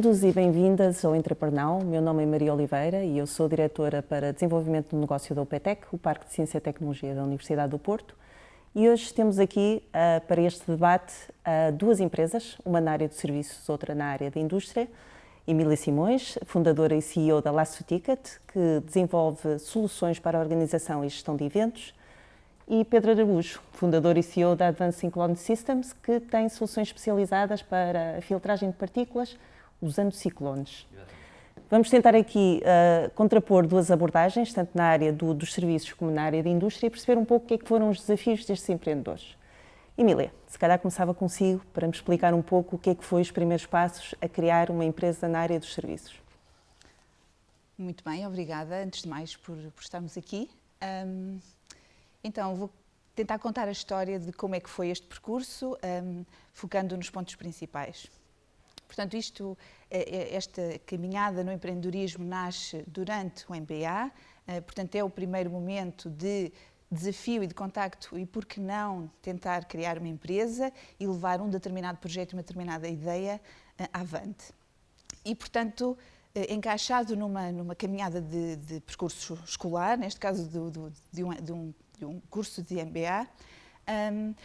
Bem-vindos e bem-vindas ao Entreprenão. Meu nome é Maria Oliveira e eu sou diretora para Desenvolvimento do Negócio da UPTEC, o Parque de Ciência e Tecnologia da Universidade do Porto. E hoje temos aqui, para este debate, duas empresas, uma na área de serviços, outra na área da indústria. Emília Simões, fundadora e CEO da Lasso Ticket, que desenvolve soluções para a organização e gestão de eventos. E Pedro Araújo, fundador e CEO da Advanced Cyclone Systems, que tem soluções especializadas para a filtragem de partículas usando ciclones. Vamos tentar aqui contrapor duas abordagens, tanto na área dos serviços como na área da indústria, e perceber um pouco o que é que foram os desafios destes empreendedores. Emília, se calhar começava consigo para me explicar um pouco o que é que foi os primeiros passos a criar uma empresa na área dos serviços. Muito bem, obrigada, antes de mais, por estarmos aqui. Então, vou tentar contar a história de como é que foi este percurso, focando nos pontos principais. Portanto, esta caminhada no empreendedorismo nasce durante o MBA, portanto, é o primeiro momento de desafio e de contacto e, por que não, tentar criar uma empresa e levar um determinado projeto, uma determinada ideia avante. E, portanto, encaixado numa caminhada de percurso escolar, neste caso de um curso de MBA,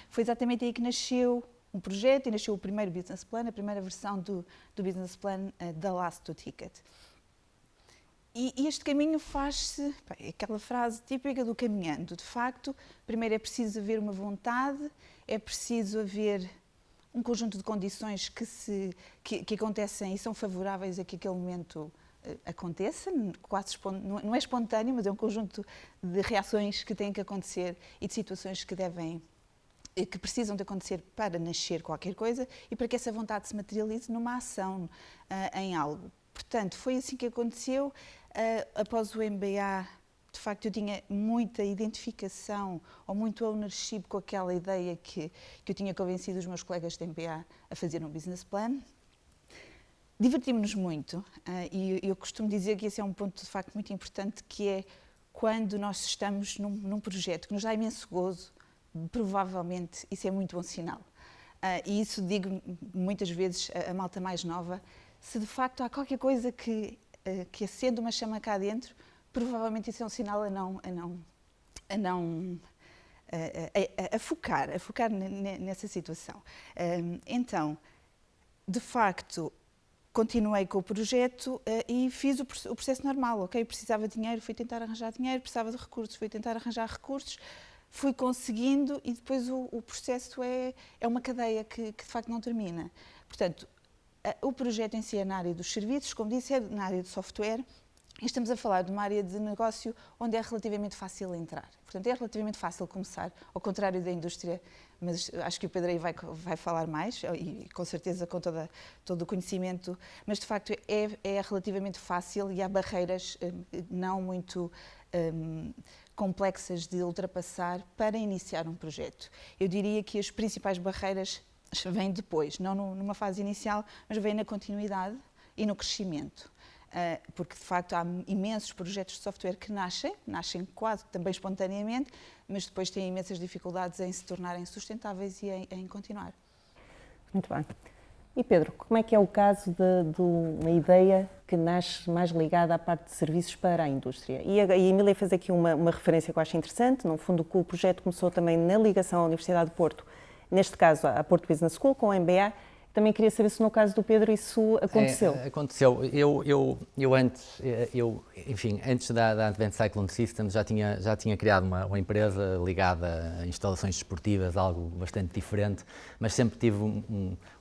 foi exatamente aí que nasceu um projeto e nasceu o primeiro business plan, a primeira versão do business plan da Lasso Ticket. E este caminho faz-se, aquela frase típica do caminhando. De facto, primeiro é preciso haver uma vontade, é preciso haver um conjunto de condições que acontecem e são favoráveis a que aquele momento aconteça, não é espontâneo, mas é um conjunto de reações que têm que acontecer e de situações que precisam de acontecer para nascer qualquer coisa e para que essa vontade se materialize numa ação, em algo. Portanto, foi assim que aconteceu. Após o MBA, de facto, eu tinha muita identificação ou muito ownership com aquela ideia que eu tinha convencido os meus colegas de MBA a fazer um business plan. Divertimos-nos muito e eu costumo dizer que esse é um ponto, de facto, muito importante, que é quando nós estamos num projeto que nos dá imenso gozo, provavelmente isso é muito bom sinal. E isso digo muitas vezes a malta mais nova, se de facto há qualquer coisa que acende uma chama cá dentro, provavelmente isso é um sinal a focar nessa situação. Então, de facto, continuei com o projeto e fiz o processo normal, ok? Precisava de dinheiro, fui tentar arranjar dinheiro, precisava de recursos, fui tentar arranjar recursos, fui conseguindo e depois o processo é uma cadeia que de facto não termina. Portanto, o projeto em si é na área dos serviços, como disse, é na área de software, e estamos a falar de uma área de negócio onde é relativamente fácil entrar. Portanto, é relativamente fácil começar, ao contrário da indústria, mas acho que o Pedro aí vai falar mais, e com certeza com todo o conhecimento, mas de facto é relativamente fácil e há barreiras não muito complexas de ultrapassar para iniciar um projeto. Eu diria que as principais barreiras vêm depois, não numa fase inicial, mas vêm na continuidade e no crescimento. Porque, de facto, há imensos projetos de software que nascem quase também espontaneamente, mas depois têm imensas dificuldades em se tornarem sustentáveis e em continuar. Muito bem. E Pedro, como é que é o caso de uma ideia que nasce mais ligada à parte de serviços para a indústria? E a Emília fez aqui uma referência que eu acho interessante, no fundo o projeto começou também na ligação à Universidade do Porto, neste caso à Porto Business School, com o MBA. Também queria saber se no caso do Pedro isso aconteceu. Aconteceu. Antes da Advanced Cyclone Systems já tinha criado uma empresa ligada a instalações desportivas, algo bastante diferente, mas sempre tive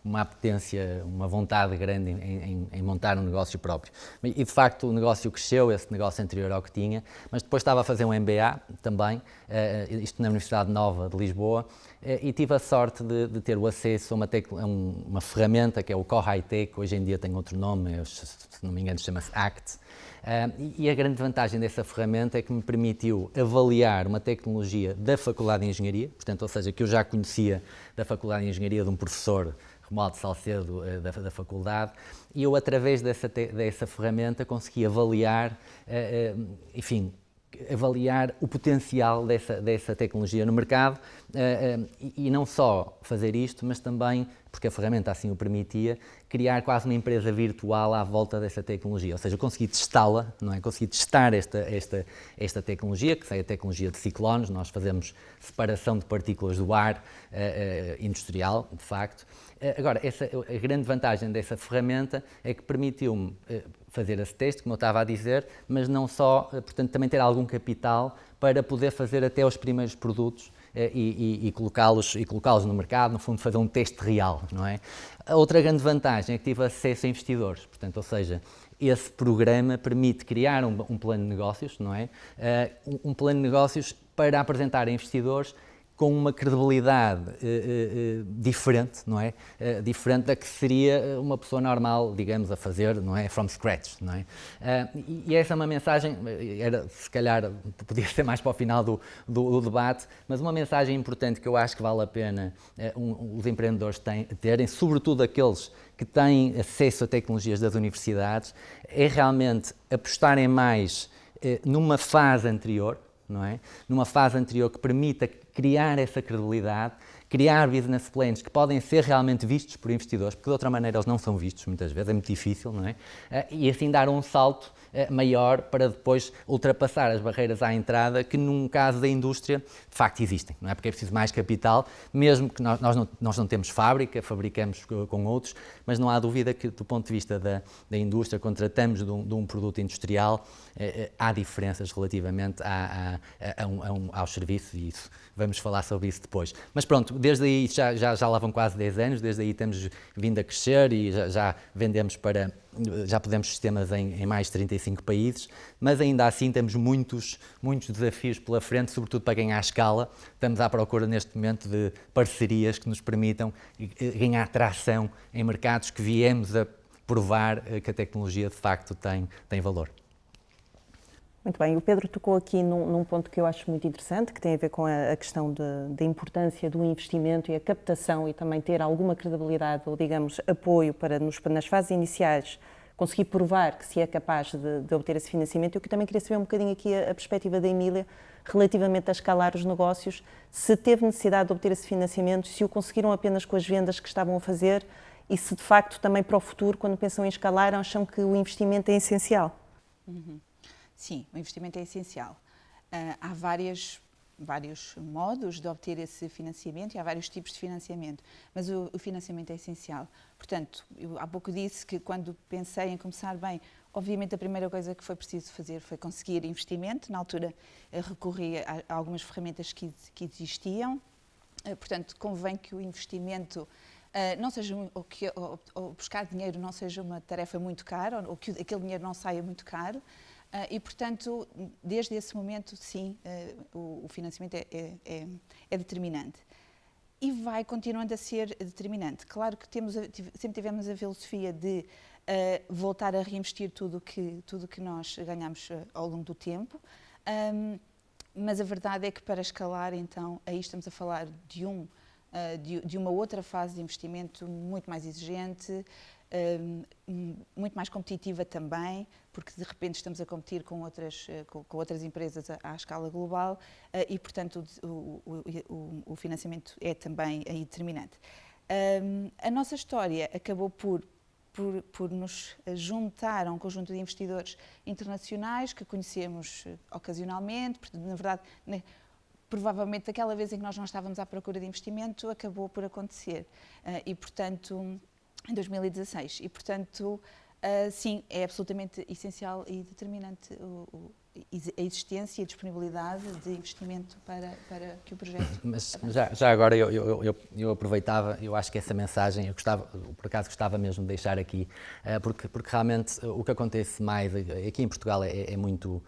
uma apetência, uma vontade grande em montar um negócio próprio. E de facto o negócio cresceu, esse negócio anterior ao que tinha, mas depois estava a fazer um MBA também, isto na Universidade Nova de Lisboa, e tive a sorte de ter o acesso a uma ferramenta que é o Core High-Tech, hoje em dia tem outro nome, se não me engano chama-se ACT, e a grande vantagem dessa ferramenta é que me permitiu avaliar uma tecnologia da Faculdade de Engenharia, portanto, ou seja, que eu já conhecia da Faculdade de Engenharia de um professor, Romualdo Salcedo, da faculdade, e eu através dessa ferramenta consegui avaliar, avaliar o potencial dessa tecnologia no mercado e não só fazer isto, mas também porque a ferramenta assim o permitia, criar quase uma empresa virtual à volta dessa tecnologia, ou seja, consegui testá-la, não é? Consegui testar esta tecnologia, que é a tecnologia de ciclones. Nós fazemos separação de partículas do ar industrial, de facto. Agora, a grande vantagem dessa ferramenta é que permitiu-me fazer esse teste, como eu estava a dizer, mas não só, portanto, também ter algum capital para poder fazer até os primeiros produtos e colocá-los no mercado, no fundo fazer um teste real, não é? A outra grande vantagem é que tive acesso a investidores, portanto, ou seja, esse programa permite criar um plano de negócios, não é? Um plano de negócios para apresentar a investidores com uma credibilidade diferente, não é? Diferente da que seria uma pessoa normal, digamos, a fazer, não é? From scratch, não é? E essa é uma mensagem, se calhar podia ser mais para o final do debate, mas uma mensagem importante que eu acho que vale a pena os empreendedores terem, sobretudo aqueles que têm acesso a tecnologias das universidades, é realmente apostarem mais numa fase anterior, não é? Numa fase anterior que permita criar essa credibilidade, criar business plans que podem ser realmente vistos por investidores, porque de outra maneira eles não são vistos muitas vezes, é muito difícil, não é? E assim dar um salto maior para depois ultrapassar as barreiras à entrada que, num caso da indústria, de facto existem, não é? Porque é preciso mais capital, mesmo que nós não temos fábrica, fabricamos com outros, mas não há dúvida que, do ponto de vista da indústria, quando tratamos de um produto industrial, há diferenças relativamente aos serviços, e isso, vamos falar sobre isso depois. Mas pronto, desde aí já lá vão quase 10 anos, desde aí temos vindo a crescer e já vendemos já podemos sistemas em mais de 35 países, mas ainda assim temos muitos desafios pela frente, sobretudo para ganhar escala. Estamos à procura neste momento de parcerias que nos permitam ganhar tração em mercados que viemos a provar que a tecnologia de facto tem valor. Muito bem, o Pedro tocou aqui num ponto que eu acho muito interessante, que tem a ver com a questão da importância do investimento e a captação, e também ter alguma credibilidade ou, digamos, apoio para, nas fases iniciais, conseguir provar que se é capaz de obter esse financiamento. Eu também queria saber um bocadinho aqui a perspectiva da Emília relativamente a escalar os negócios, se teve necessidade de obter esse financiamento, se o conseguiram apenas com as vendas que estavam a fazer e se, de facto, também para o futuro, quando pensam em escalar, acham que o investimento é essencial. Sim, o investimento é essencial. Há vários modos de obter esse financiamento e há vários tipos de financiamento, mas o financiamento é essencial. Portanto, eu há pouco disse que quando pensei em começar bem, obviamente a primeira coisa que foi preciso fazer foi conseguir investimento. Na altura recorri a algumas ferramentas que existiam, portanto convém que o investimento não seja, ou buscar dinheiro não seja uma tarefa muito cara, ou que aquele dinheiro não saia muito caro. E, portanto, desde esse momento, sim, o financiamento é determinante. E vai continuando a ser determinante. Claro que sempre tivemos a filosofia de voltar a reinvestir tudo que nós ganhamos ao longo do tempo, mas a verdade é que para escalar, então, aí estamos a falar de uma outra fase de investimento muito mais exigente, muito mais competitiva também, porque de repente estamos a competir com outras empresas à escala global e, portanto, o financiamento é também aí determinante. A nossa história acabou por nos juntar a um conjunto de investidores internacionais que conhecemos ocasionalmente, portanto, na verdade, provavelmente aquela vez em que nós não estávamos à procura de investimento acabou por acontecer e, portanto, em 2016. E, portanto, sim, é absolutamente essencial e determinante a existência e a disponibilidade de investimento para que o projeto... Mas já agora eu aproveitava, eu acho que essa mensagem, por acaso gostava mesmo de deixar aqui, porque realmente o que acontece mais aqui em Portugal é muito...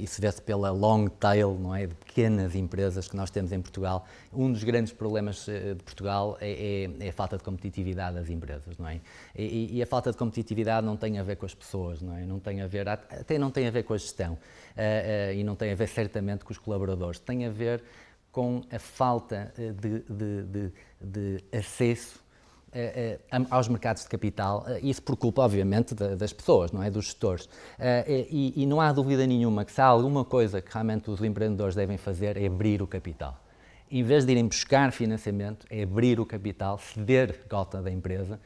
Isso vê-se pela long tail, não é, de pequenas empresas que nós temos em Portugal. Um dos grandes problemas de Portugal é a falta de competitividade das empresas, não é? E a falta de competitividade não tem a ver com as pessoas, não é? Até não tem a ver com a gestão e não tem a ver certamente com os colaboradores. Tem a ver com a falta de acesso aos mercados de capital, isso por culpa, obviamente, das pessoas, não é? Dos gestores. E não há dúvida nenhuma que se há alguma coisa que realmente os empreendedores devem fazer é abrir o capital. em vez de irem buscar financiamento, é abrir o capital, ceder cota da empresa.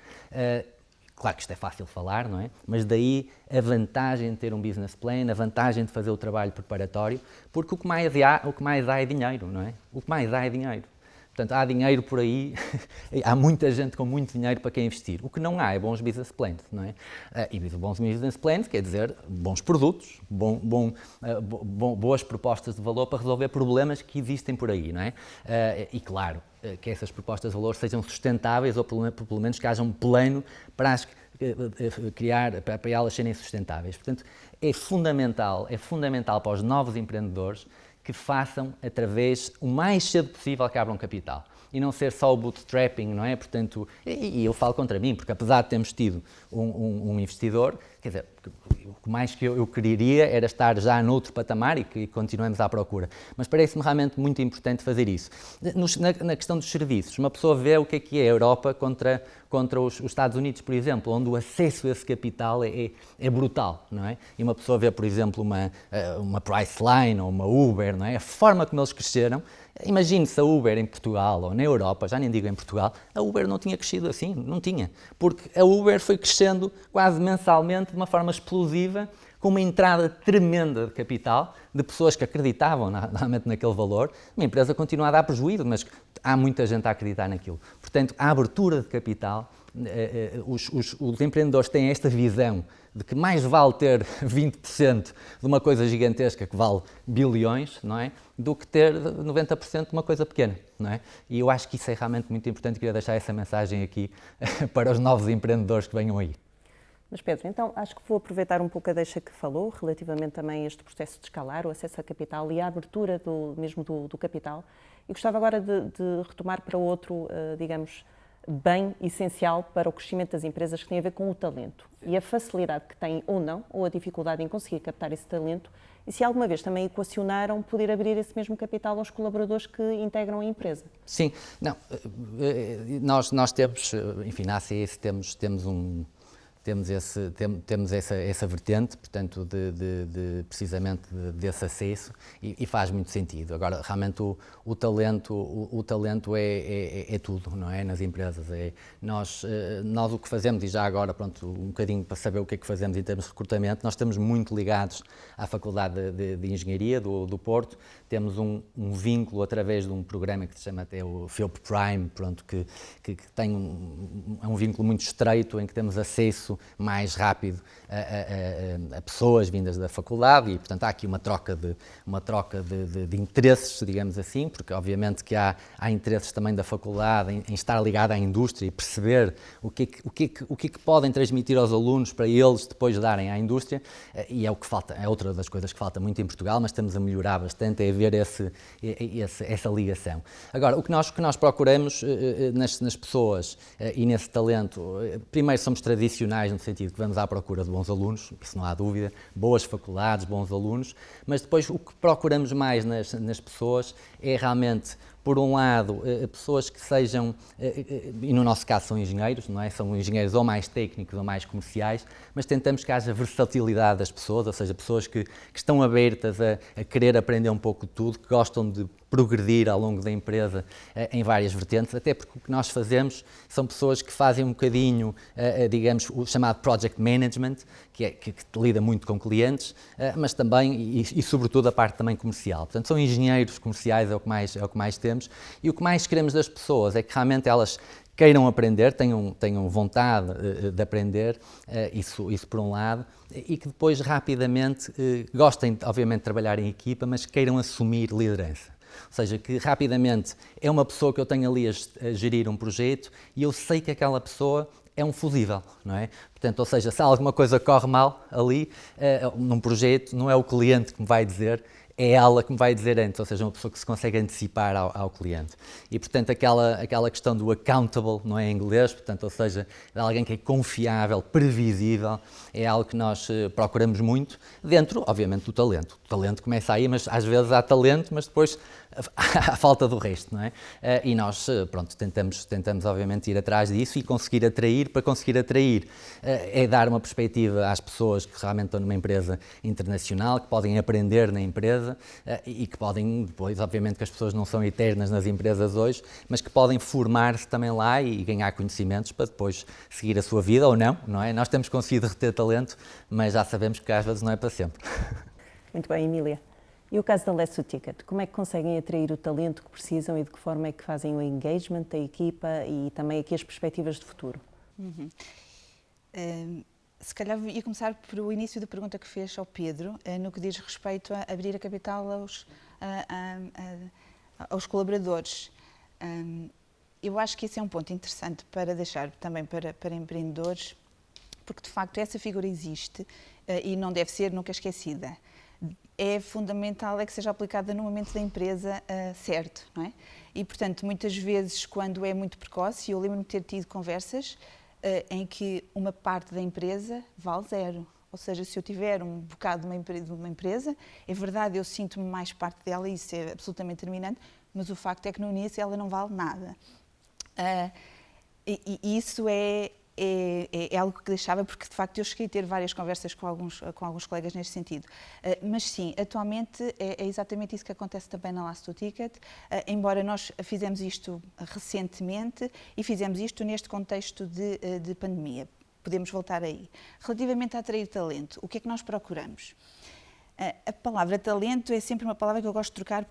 Claro que isto é fácil falar, não é? Mas daí a vantagem de ter um business plan, a vantagem de fazer o trabalho preparatório, porque o que mais há é dinheiro, não é? O que mais há é dinheiro. Portanto, há dinheiro por aí, há muita gente com muito dinheiro para quem investir. O que não há é bons business plans, não é? E bons business plans quer dizer bons produtos, boas propostas de valor para resolver problemas que existem por aí, não é? E claro, que essas propostas de valor sejam sustentáveis ou pelo menos que haja um plano para as criar, para elas serem sustentáveis. Portanto, é fundamental para os novos empreendedores que façam através, o mais cedo possível, que abram capital. E não ser só o bootstrapping, não é? Portanto, e eu falo contra mim, porque apesar de termos tido um investidor, quer dizer, o que mais que eu quereria era estar já noutro patamar e que continuemos à procura. Mas parece-me realmente muito importante fazer isso. Na questão dos serviços, uma pessoa vê o que é a Europa contra os Estados Unidos, por exemplo, onde o acesso a esse capital é brutal, não é? E uma pessoa vê, por exemplo, uma Priceline ou uma Uber, não é? A forma como eles cresceram. Imagine se a Uber em Portugal ou na Europa, já nem digo em Portugal, a Uber não tinha crescido assim, não tinha. Porque a Uber foi crescendo quase mensalmente de uma forma explosiva, com uma entrada tremenda de capital, de pessoas que acreditavam realmente naquele valor. Uma empresa continua a dar prejuízo, mas há muita gente a acreditar naquilo. Portanto, a abertura de capital, os empreendedores têm esta visão de que mais vale ter 20% de uma coisa gigantesca que vale bilhões, não é? Do que ter 90% de uma coisa pequena, não é? E eu acho que isso é realmente muito importante, queria deixar essa mensagem aqui para os novos empreendedores que venham aí. Mas Pedro, então acho que vou aproveitar um pouco a deixa que falou, relativamente também a este processo de escalar, o acesso a capital e a abertura do capital. E gostava agora de retomar para outro, digamos, bem essencial para o crescimento das empresas, que tem a ver com o talento e a facilidade que têm ou não, ou a dificuldade em conseguir captar esse talento, e se alguma vez também equacionaram poder abrir esse mesmo capital aos colaboradores que integram a empresa. Sim, não, nós temos, enfim, na ACS temos essa vertente, portanto, precisamente desse acesso e faz muito sentido. Agora, realmente o talento é tudo, não é? Nas empresas. Nós o que fazemos, e já agora, pronto, um bocadinho para saber o que é que fazemos em termos de recrutamento, nós estamos muito ligados à Faculdade de Engenharia do Porto, temos um vínculo através de um programa que se chama até o FEUP Prime, pronto, que tem um vínculo muito estreito, em que temos acesso mais rápido a pessoas vindas da faculdade e, portanto, há aqui uma troca de interesses, digamos assim, porque obviamente que há interesses também da faculdade em estar ligado à indústria e perceber o que é que podem transmitir aos alunos para eles depois darem à indústria, e é o que falta, é outra das coisas que falta muito em Portugal, mas estamos a melhorar bastante, é haver essa ligação. Agora, o que nós procuramos nas pessoas e nesse talento, primeiro somos tradicionais no sentido que vamos à procura de bons alunos, isso não há dúvida, boas faculdades, bons alunos, mas depois o que procuramos mais nas pessoas é realmente, por um lado, pessoas que sejam, e no nosso caso são engenheiros, não é? São engenheiros ou mais técnicos ou mais comerciais, mas tentamos que haja versatilidade das pessoas, ou seja, pessoas que estão abertas a querer aprender um pouco de tudo, que gostam de progredir ao longo da empresa em várias vertentes, até porque o que nós fazemos são pessoas que fazem um bocadinho, digamos, o chamado project management, que lida muito com clientes, mas também, e sobretudo a parte também comercial. Portanto, são engenheiros comerciais, é o que mais temos, e o que mais queremos das pessoas é que realmente elas queiram aprender, tenham vontade de aprender, isso por um lado, e que depois rapidamente gostem, obviamente, de trabalhar em equipa, mas queiram assumir liderança. Ou seja, que rapidamente é uma pessoa que eu tenho ali a gerir um projeto e eu sei que aquela pessoa é um fusível, não é? Portanto, ou seja, se alguma coisa corre mal ali, num projeto, não é o cliente que me vai dizer, é ela que me vai dizer antes, ou seja, uma pessoa que se consegue antecipar ao cliente. E, portanto, aquela questão do accountable, não é em inglês, portanto, ou seja, de alguém que é confiável, previsível, é algo que nós procuramos muito, dentro, obviamente, do talento. O talento começa aí, mas às vezes há talento, mas depois há falta do resto, não é? E nós, pronto, tentamos obviamente ir atrás disso e conseguir atrair. Para conseguir atrair é dar uma perspectiva às pessoas que realmente estão numa empresa internacional, que podem aprender na empresa, empresa e que podem, depois, obviamente que as pessoas não são eternas nas empresas hoje, mas que podem formar-se também lá e ganhar conhecimentos para depois seguir a sua vida ou não, não é? Nós temos conseguido reter talento, mas já sabemos que às vezes não é para sempre. Muito bem, Emília. E o caso da Let's Do Ticket, como é que conseguem atrair o talento que precisam e de que forma é que fazem o engagement da equipa e também aqui as perspectivas de futuro? Se calhar ia começar pelo início da pergunta que fez ao Pedro, no que diz respeito a abrir a capital aos colaboradores. Eu acho que esse é um ponto interessante para deixar também para empreendedores, porque de facto essa figura existe e não deve ser nunca esquecida. É fundamental é que seja aplicada no momento da empresa certo, não é? E, portanto, muitas vezes, quando é muito precoce, eu lembro-me de ter tido conversas em que uma parte da empresa vale zero. Ou seja, se eu tiver um bocado de uma empresa, é verdade, eu sinto-me mais parte dela e isso é absolutamente determinante, mas o facto é que no início ela não vale nada. E isso é algo que deixava, porque de facto eu cheguei a ter várias conversas com alguns colegas neste sentido. Mas sim, atualmente é exatamente isso que acontece também na Last Do Ticket, embora nós fizemos isto recentemente e fizemos isto neste contexto de pandemia. Podemos voltar aí. Relativamente a atrair talento, o que é que nós procuramos? A palavra talento é sempre uma palavra que eu gosto de trocar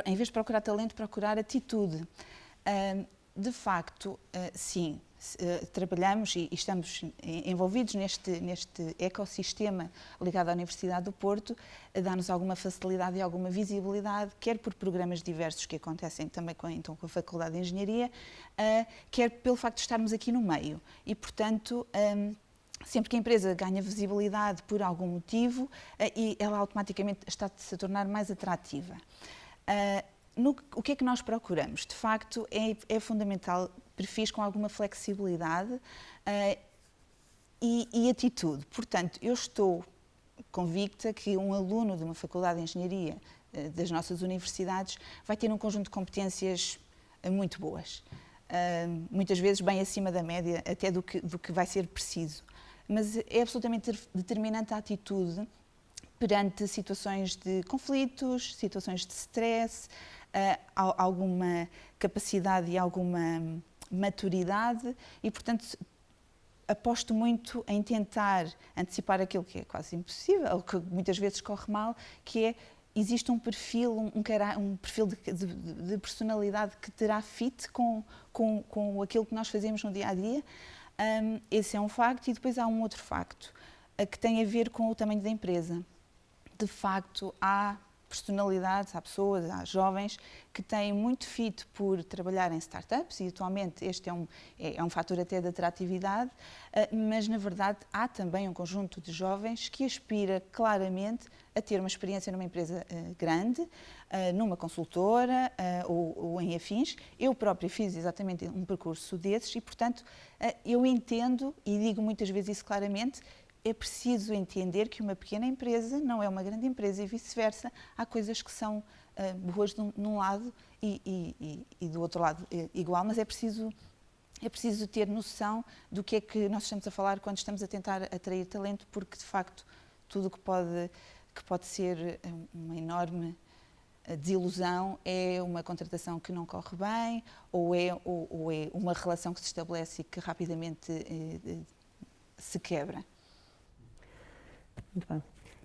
em vez de procurar talento, procurar atitude. De facto, sim, trabalhamos e estamos envolvidos neste ecossistema ligado à Universidade do Porto, dá-nos alguma facilidade e alguma visibilidade, quer por programas diversos que acontecem também com a Faculdade de Engenharia, quer pelo facto de estarmos aqui no meio. E, portanto, sempre que a empresa ganha visibilidade por algum motivo, e ela automaticamente está-se a tornar mais atrativa. O que é que nós procuramos? De facto, é fundamental perfis com alguma flexibilidade e atitude. Portanto, eu estou convicta que um aluno de uma faculdade de engenharia das nossas universidades vai ter um conjunto de competências muito boas. Muitas vezes bem acima da média, até do que vai ser preciso. Mas é absolutamente determinante a atitude perante situações de conflitos, situações de stress, alguma capacidade e alguma maturidade e, portanto, aposto muito em tentar antecipar aquilo que é quase impossível, ou que muitas vezes corre mal, que é, existe um perfil, um perfil de personalidade que terá fit com aquilo que nós fazemos no dia-a-dia. Esse é um facto e depois há um outro facto, que tem a ver com o tamanho da empresa. De facto, há personalidades, há pessoas, há jovens que têm muito fit por trabalhar em startups e atualmente este é um fator até de atratividade, mas na verdade há também um conjunto de jovens que aspira claramente a ter uma experiência numa empresa grande, numa consultora ou em afins. Eu própria fiz exatamente um percurso desses e, portanto, eu entendo e digo muitas vezes isso claramente. É preciso entender que uma pequena empresa não é uma grande empresa e vice-versa. Há coisas que são boas de um lado e do outro lado igual, mas é preciso ter noção do que é que nós estamos a falar quando estamos a tentar atrair talento, porque de facto tudo que pode ser uma enorme desilusão é uma contratação que não corre bem ou é uma relação que se estabelece e que rapidamente se quebra. Muito bem.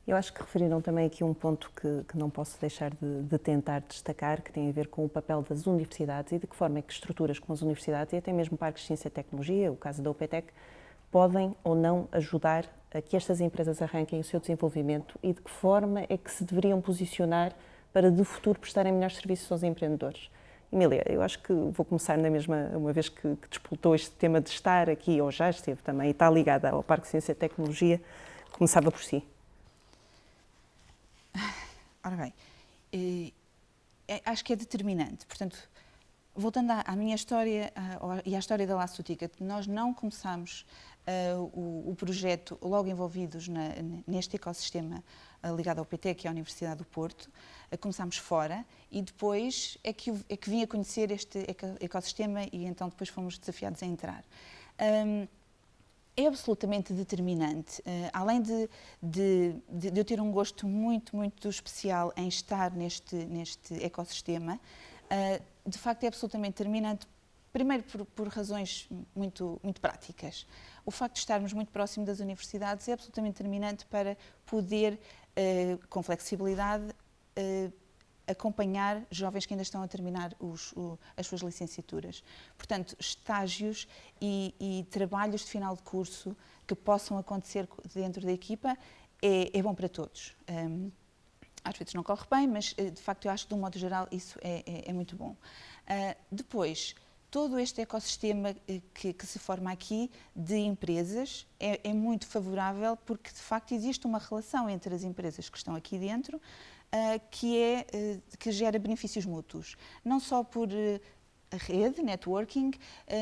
Eu acho que referiram também aqui um ponto que não posso deixar de tentar destacar, que tem a ver com o papel das universidades e de que forma é que estruturas como as universidades e até mesmo parques de ciência e tecnologia, o caso da UPTEC, podem ou não ajudar a que estas empresas arranquem o seu desenvolvimento e de que forma é que se deveriam posicionar para de futuro prestarem melhores serviços aos empreendedores. Emília, eu acho que vou começar na mesma, uma vez que disputou este tema de estar aqui, ou já esteve também, e está ligada ao Parque de Ciência e Tecnologia, começava por si. Ora bem, acho que é determinante. Portanto, voltando à minha história e à história da Last Do Ticket, nós não começámos o projeto logo envolvidos neste ecossistema ligado ao PT, que é a Universidade do Porto. Começámos fora e depois é que vim a conhecer este ecossistema e então depois fomos desafiados a entrar. é absolutamente determinante. Além de eu ter um gosto muito especial em estar neste ecossistema, de facto é absolutamente determinante, primeiro por razões muito práticas. O facto de estarmos muito próximo das universidades é absolutamente determinante para poder, com flexibilidade, acompanhar jovens que ainda estão a terminar as suas licenciaturas. Portanto, estágios e trabalhos de final de curso que possam acontecer dentro da equipa é bom para todos. Às vezes não corre bem, mas de facto eu acho que de um modo geral isso é muito bom. Depois, todo este ecossistema que se forma aqui de empresas é muito favorável porque de facto existe uma relação entre as empresas que estão aqui dentro que gera benefícios mútuos, não só por a rede, networking,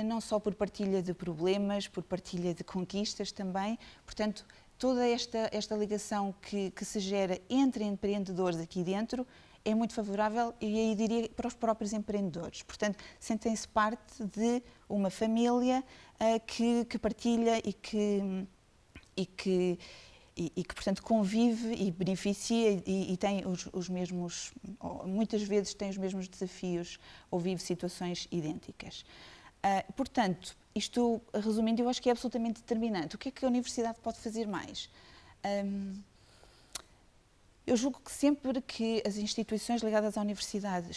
não só por partilha de problemas, por partilha de conquistas também. Portanto, toda esta ligação que se gera entre empreendedores aqui dentro é muito favorável e aí diria para os próprios empreendedores. Portanto, sentem-se parte de uma família que partilha e que, portanto, convive e beneficia e tem os mesmos, muitas vezes tem os mesmos desafios ou vive situações idênticas. Portanto, isto, resumindo, eu acho que é absolutamente determinante. O que é que a universidade pode fazer mais? Eu julgo que sempre que as instituições ligadas à universidade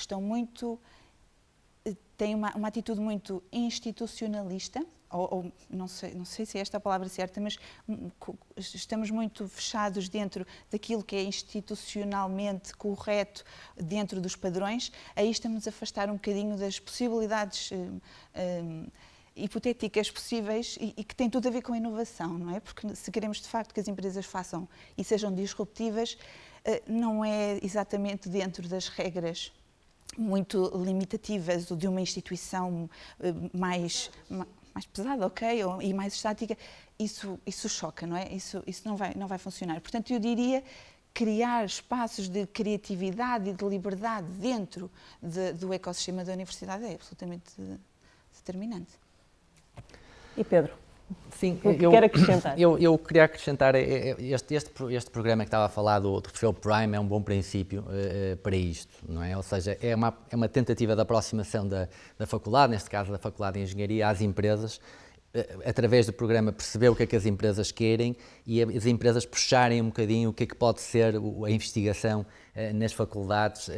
têm uma atitude muito institucionalista, ou não sei se é esta a palavra certa, mas estamos muito fechados dentro daquilo que é institucionalmente correto dentro dos padrões, aí estamos a afastar um bocadinho das possibilidades hipotéticas possíveis e que têm tudo a ver com a inovação, não é? Porque se queremos de facto que as empresas façam e sejam disruptivas, não é exatamente dentro das regras muito limitativas ou de uma instituição mais pesada, ok, e mais estática, isso choca, não é? Isso não vai funcionar. Portanto, eu diria criar espaços de criatividade e de liberdade dentro do ecossistema da universidade é absolutamente determinante. E Pedro? Sim, o que quer acrescentar? Eu queria acrescentar, este programa que estava a falar do Professor Prime é um bom princípio para isto, não é? Ou seja, é uma tentativa de aproximação da faculdade, neste caso da Faculdade de Engenharia, às empresas, através do programa perceber o que é que as empresas querem e as empresas puxarem um bocadinho o que é que pode ser a investigação nas faculdades,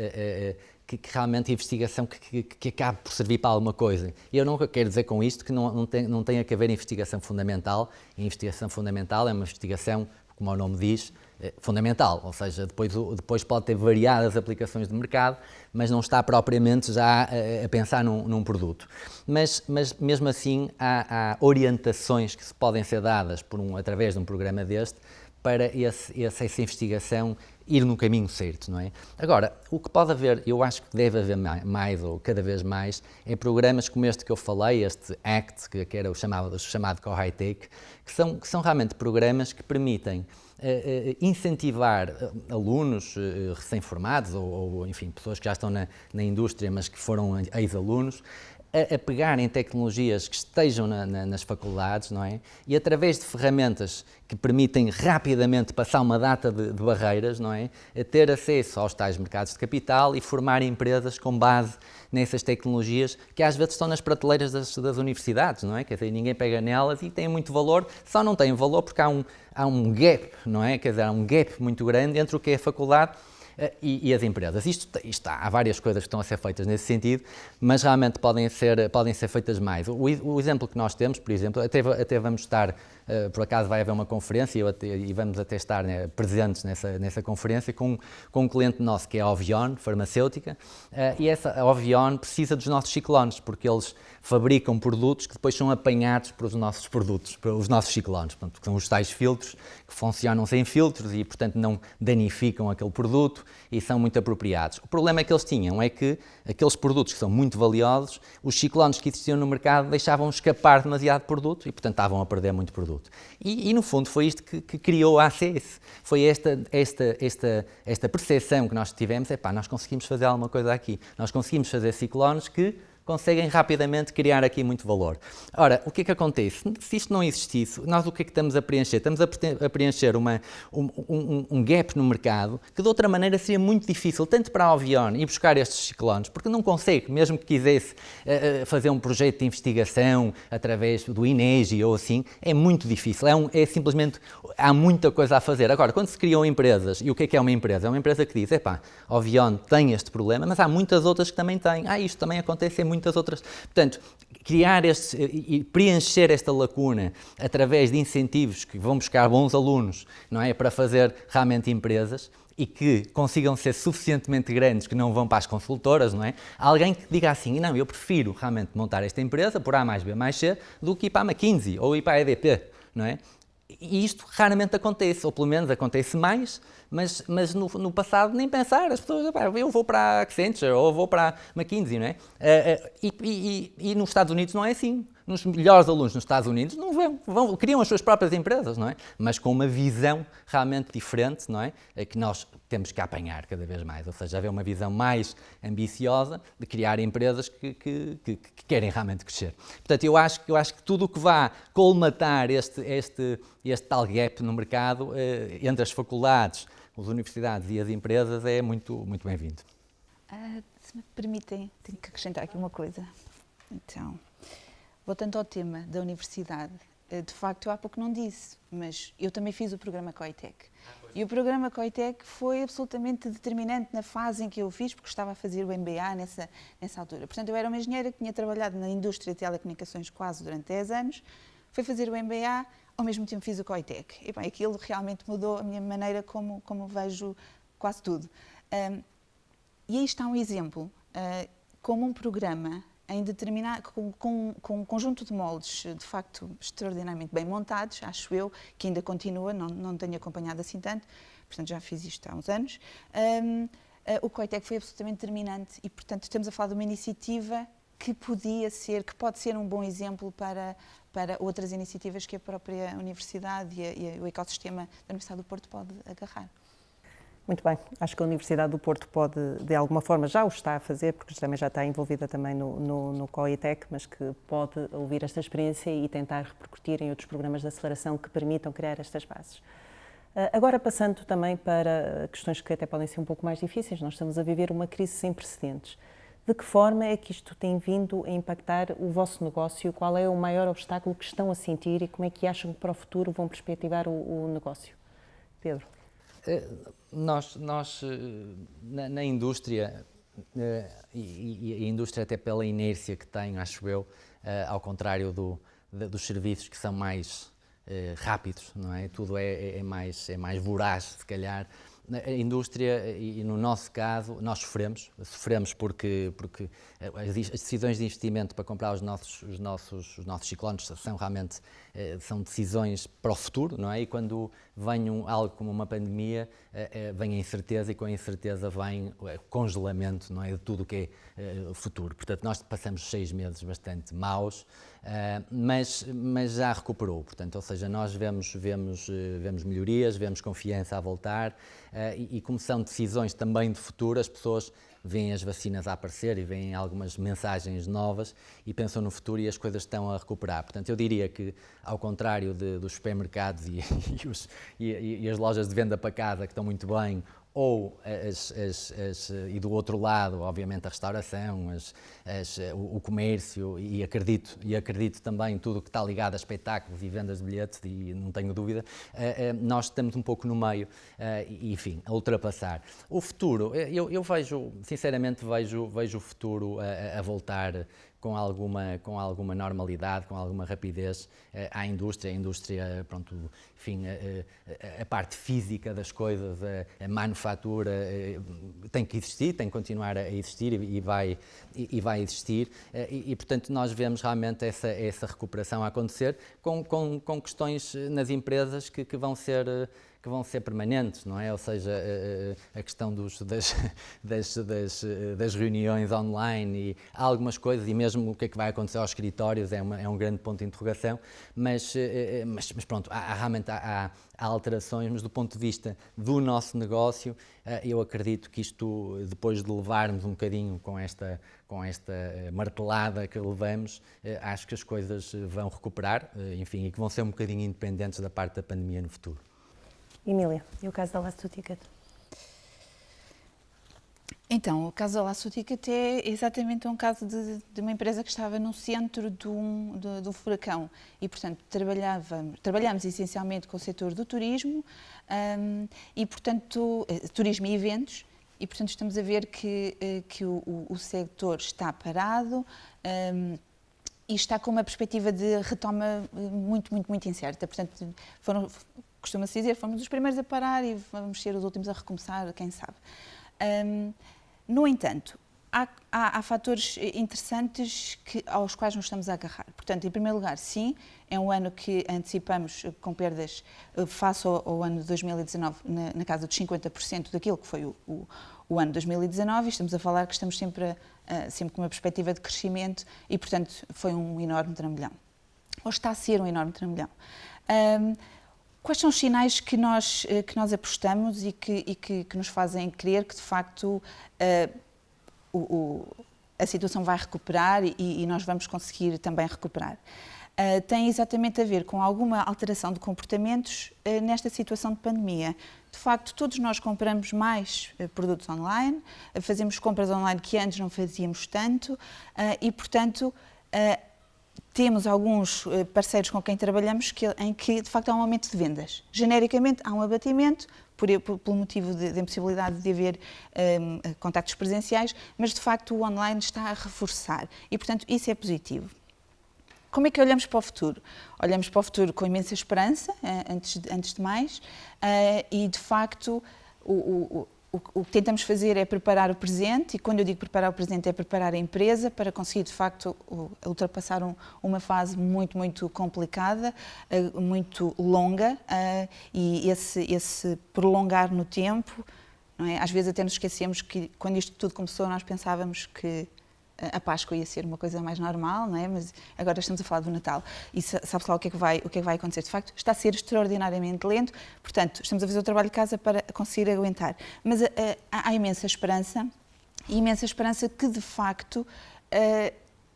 que realmente a investigação que acabe por servir para alguma coisa. E eu não quero dizer com isto que não tenha que haver investigação fundamental. A investigação fundamental é uma investigação, como o nome diz, fundamental, ou seja, depois pode ter variadas aplicações de mercado, mas não está propriamente já a pensar num produto. Mas mesmo assim há orientações que podem ser dadas através de um programa deste para essa investigação ir no caminho certo, não é? Agora, o que pode haver, eu acho que deve haver mais ou cada vez mais, é programas como este que eu falei, este ACT, que era o chamado Co-High-Tech, que são realmente programas que permitem incentivar alunos recém-formados ou, enfim, pessoas que já estão na indústria, mas que foram ex-alunos, a pegarem tecnologias que estejam nas faculdades, não é? E através de ferramentas que permitem rapidamente passar uma data de barreiras, não é? A ter acesso aos tais mercados de capital e formar empresas com base nessas tecnologias que às vezes estão nas prateleiras das universidades, não é? Quer dizer, ninguém pega nelas e têm muito valor, só não têm valor porque há um gap, não é? Quer dizer, há um gap muito grande entre o que é a faculdade e as empresas. Há várias coisas que estão a ser feitas nesse sentido, mas realmente podem ser feitas mais. O exemplo que nós temos, por exemplo, até vamos estar, por acaso vai haver uma conferência e vamos até estar presentes nessa conferência com um cliente nosso que é a Ovion, farmacêutica, e a Ovion precisa dos nossos ciclones, porque eles fabricam produtos que depois são apanhados para os nossos produtos, para os nossos ciclones, portanto, são os tais filtros que funcionam sem filtros e, portanto, não danificam aquele produto e são muito apropriados. O problema que eles tinham é que aqueles produtos que são muito valiosos, os ciclones que existiam no mercado deixavam escapar demasiado produto e, portanto, estavam a perder muito produto. E no fundo, foi isto que criou a ACS. Foi esta percepção que nós tivemos, nós conseguimos fazer alguma coisa aqui. Nós conseguimos fazer ciclones que conseguem rapidamente criar aqui muito valor. Ora, o que é que acontece? Se isto não existisse, nós o que é que estamos a preencher? Estamos a preencher um gap no mercado que de outra maneira seria muito difícil, tanto para a Ovion ir buscar estes ciclones, porque não consegue, mesmo que quisesse fazer um projeto de investigação através do INEGI ou assim, é muito difícil, simplesmente, há muita coisa a fazer. Agora, quando se criam empresas, e o que é uma empresa? É uma empresa que diz, epá, a Ovion tem este problema, mas há muitas outras que também têm. Isto também acontece em muitas outras. Portanto, criar e preencher esta lacuna através de incentivos que vão buscar bons alunos, não é, para fazer realmente empresas e que consigam ser suficientemente grandes que não vão para as consultoras, não é? Alguém que diga assim, não, eu prefiro realmente montar esta empresa por A mais B mais C do que ir para a McKinsey ou ir para a EDP, não é? E isto raramente acontece, ou pelo menos acontece mais, mas no passado nem pensar, as pessoas, eu vou para a Accenture ou vou para a McKinsey, não é? E nos Estados Unidos não é assim. Nos melhores alunos nos Estados Unidos não criam as suas próprias empresas, não é? Mas com uma visão realmente diferente, não é? Que nós temos que apanhar cada vez mais, ou seja, haver uma visão mais ambiciosa de criar empresas que querem realmente crescer. Portanto, eu acho que tudo o que vá colmatar este tal gap no mercado entre as faculdades, as universidades e as empresas é muito, muito bem-vindo. Se me permitem, tenho que acrescentar aqui uma coisa. Então, voltando ao tema da universidade, de facto, eu há pouco não disse, mas eu também fiz o programa Coitec. E o programa Coitec foi absolutamente determinante na fase em que eu fiz, porque estava a fazer o MBA nessa altura. Portanto, eu era uma engenheira que tinha trabalhado na indústria de telecomunicações quase durante 10 anos, fui fazer o MBA, ao mesmo tempo fiz o Coitec. E bem, aquilo realmente mudou a minha maneira como vejo quase tudo. E aí está um exemplo, como um programa em com um conjunto de moldes, de facto, extraordinariamente bem montados, acho eu, que ainda continua, não tenho acompanhado assim tanto, portanto já fiz isto há uns anos. O Coitec foi absolutamente determinante e, portanto, estamos a falar de uma iniciativa que pode ser um bom exemplo para outras iniciativas que a própria Universidade e o ecossistema da Universidade do Porto pode agarrar. Muito bem, acho que a Universidade do Porto pode, de alguma forma, já o está a fazer, porque também já está envolvida também no Coitec, mas que pode ouvir esta experiência e tentar repercutir em outros programas de aceleração que permitam criar estas bases. Agora, passando também para questões que até podem ser um pouco mais difíceis, nós estamos a viver uma crise sem precedentes. De que forma é que isto tem vindo a impactar o vosso negócio? Qual é o maior obstáculo que estão a sentir e como é que acham que para o futuro vão perspectivar o negócio? Pedro? Nós na indústria, e a indústria até pela inércia que tem, acho eu, ao contrário dos serviços que são mais rápidos, não é? Tudo é mais voraz, se calhar. A indústria, e no nosso caso, nós sofremos porque as decisões de investimento para comprar os nossos ciclones são realmente decisões para o futuro, não é? E quando vem algo como uma pandemia, vem a incerteza e com a incerteza vem o congelamento, não é? De tudo o que é o futuro. Portanto, nós passamos 6 meses bastante maus, mas já recuperou, portanto, ou seja, nós vemos melhorias, vemos confiança a voltar e como são decisões também de futuro, as pessoas veem as vacinas a aparecer e veem algumas mensagens novas e pensam no futuro e as coisas estão a recuperar. Portanto, eu diria que, ao contrário dos supermercados e as lojas de venda para casa que estão muito bem, ou e do outro lado, obviamente, a restauração, o comércio, e acredito também tudo o que está ligado a espetáculos e vendas de bilhetes, e não tenho dúvida, nós estamos um pouco no meio, e, enfim, a ultrapassar. O futuro, eu sinceramente vejo o futuro a voltar com alguma normalidade, com alguma rapidez à indústria. A indústria, pronto, enfim, a parte física das coisas, a manufatura tem que existir, tem que continuar a existir e vai existir. E, portanto, nós vemos realmente essa recuperação a acontecer com questões nas empresas que vão ser que vão ser permanentes, não é? Ou seja, a questão das reuniões online e algumas coisas, e mesmo o que é que vai acontecer aos escritórios é um grande ponto de interrogação, mas pronto, realmente há alterações, mas do ponto de vista do nosso negócio, eu acredito que isto, depois de levarmos um bocadinho com esta martelada que levamos, acho que as coisas vão recuperar, enfim, e que vão ser um bocadinho independentes da parte da pandemia no futuro. Emília, e o caso da Last 2 Ticket? Então, o caso da Last 2 Ticket é exatamente um caso de uma empresa que estava no centro do furacão e, portanto, trabalhamos essencialmente com o setor do turismo e, portanto, turismo e eventos, e, portanto, estamos a ver que o setor está parado e está com uma perspectiva de retoma muito incerta. Portanto, costuma-se dizer, fomos os primeiros a parar e vamos ser os últimos a recomeçar, quem sabe. No entanto, há fatores interessantes aos quais nos estamos a agarrar. Portanto, em primeiro lugar, sim, é um ano que antecipamos com perdas face ao ano de 2019 na casa dos 50% daquilo que foi o ano de 2019, e estamos a falar que estamos sempre com uma perspectiva de crescimento e, portanto, foi um enorme trambolhão. Ou está a ser um enorme trambolhão. Quais são os sinais que nós apostamos e que nos fazem crer que, de facto, a situação vai recuperar e nós vamos conseguir também recuperar? Tem exatamente a ver com alguma alteração de comportamentos nesta situação de pandemia. De facto, todos nós compramos mais produtos online, fazemos compras online que antes não fazíamos tanto e, portanto, temos alguns parceiros com quem trabalhamos em que, de facto, há um aumento de vendas. Genericamente, há um abatimento, pelo motivo da impossibilidade de haver contactos presenciais, mas, de facto, o online está a reforçar e, portanto, isso é positivo. Como é que olhamos para o futuro? Olhamos para o futuro com imensa esperança, antes de mais, e, de facto, o que tentamos fazer é preparar o presente, e quando eu digo preparar o presente é preparar a empresa para conseguir, de facto, ultrapassar uma fase muito complicada, muito longa, e esse prolongar no tempo, não é? Às vezes até nos esquecemos que quando isto tudo começou nós pensávamos que a Páscoa ia ser uma coisa mais normal, não é? Mas agora estamos a falar do Natal e sabe-se lá o que é que vai acontecer. De facto, está a ser extraordinariamente lento, portanto, estamos a fazer o trabalho de casa para conseguir aguentar. Mas há imensa esperança, que de facto,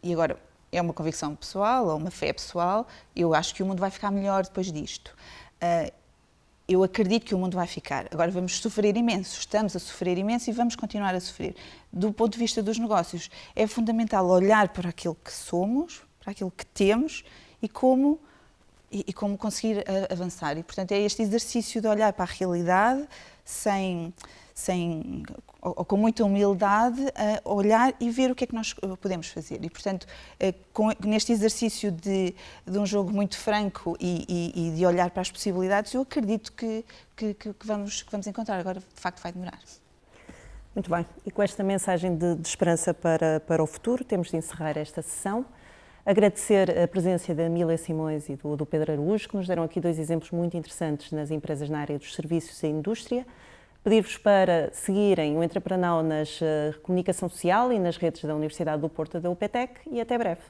e agora é uma convicção pessoal ou uma fé pessoal, eu acho que o mundo vai ficar melhor depois disto. Eu acredito que o mundo vai ficar. Agora vamos sofrer imenso, estamos a sofrer imenso e vamos continuar a sofrer. Do ponto de vista dos negócios, é fundamental olhar para aquilo que somos, para aquilo que temos e como conseguir avançar. E, portanto, é este exercício de olhar para a realidade ou com muita humildade, olhar e ver o que é que nós podemos fazer. E, portanto, neste exercício de um jogo muito franco e de olhar para as possibilidades, eu acredito que vamos encontrar. Agora, de facto, vai demorar. Muito bem. E com esta mensagem de esperança para o futuro, temos de encerrar esta sessão. Agradecer a presença da Emília Simões e do Pedro Araújo, que nos deram aqui dois exemplos muito interessantes nas empresas na área dos serviços e indústria. Pedir-vos para seguirem o Entrepreneur na comunicação social e nas redes da Universidade do Porto da UPTEC e até breve.